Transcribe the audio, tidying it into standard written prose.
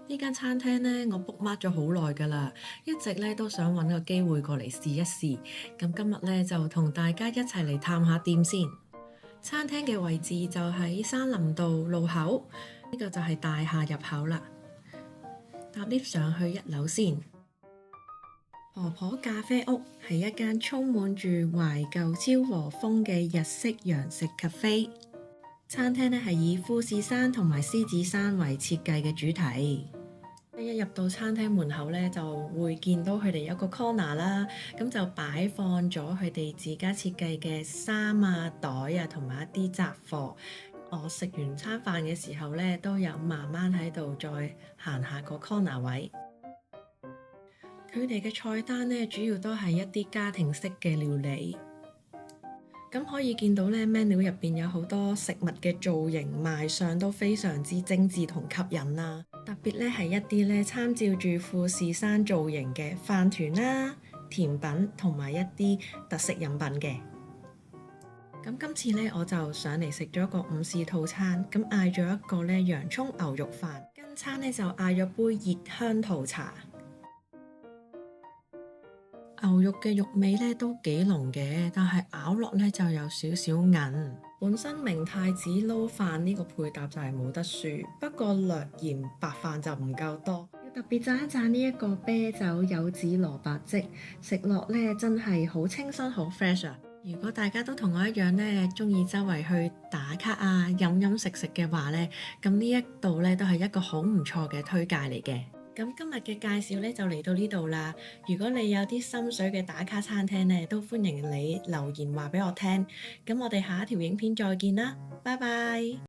呢間餐廳呢，我 book mark 咗好耐㗎啦，一直咧都想揾個機會過嚟試一試。咁今日咧就同大家一齊嚟探下店先。餐廳嘅位置就喺山林道路口，呢個就係大廈入口啦。搭 lift 上去1樓先。婆婆咖啡屋係一間充滿住懷舊昭和風嘅日式洋食咖啡。餐廳咧係以富士山同埋獅子山為設計嘅主題。一入到餐廳門口咧，就會見到佢哋有個 corner 啦，咁就擺放咗佢哋自家設計嘅衫啊、袋啊，同埋一啲雜貨。我食完餐飯嘅時候咧，都有慢慢喺度再行下個 corner 位。佢哋嘅菜單咧，主要都係一啲家庭式嘅料理。咁可以見到咧，menu 入邊有好多食物嘅造型賣相都非常之精緻同吸引啦。特別咧係一啲咧參照住富士山造型嘅飯團啦、甜品同埋一啲特色飲品嘅。咁今次咧我就上嚟食咗一個午市套餐，咁嗌咗一個咧洋葱牛肉飯，跟餐咧就嗌咗杯熱香桃茶。牛肉嘅肉味咧都幾濃嘅，但係咬落咧就有少少韌。本身明太子撈飯呢個配搭就係冇得輸，不過略嫌白飯就唔夠多。要特別讚一讚呢一個啤酒柚子蘿蔔汁，食落咧真係好清新好 fresh 啊！如果大家都同我一樣咧，中意周圍去打卡啊、飲飲食食嘅話咧，咁呢一度咧都係一個好唔錯嘅推介嚟嘅。咁今日嘅介紹咧就嚟到呢度啦。如果你有啲心水嘅打卡餐廳咧，都歡迎你留言話俾我聽。咁我哋下一條影片再見啦，拜拜。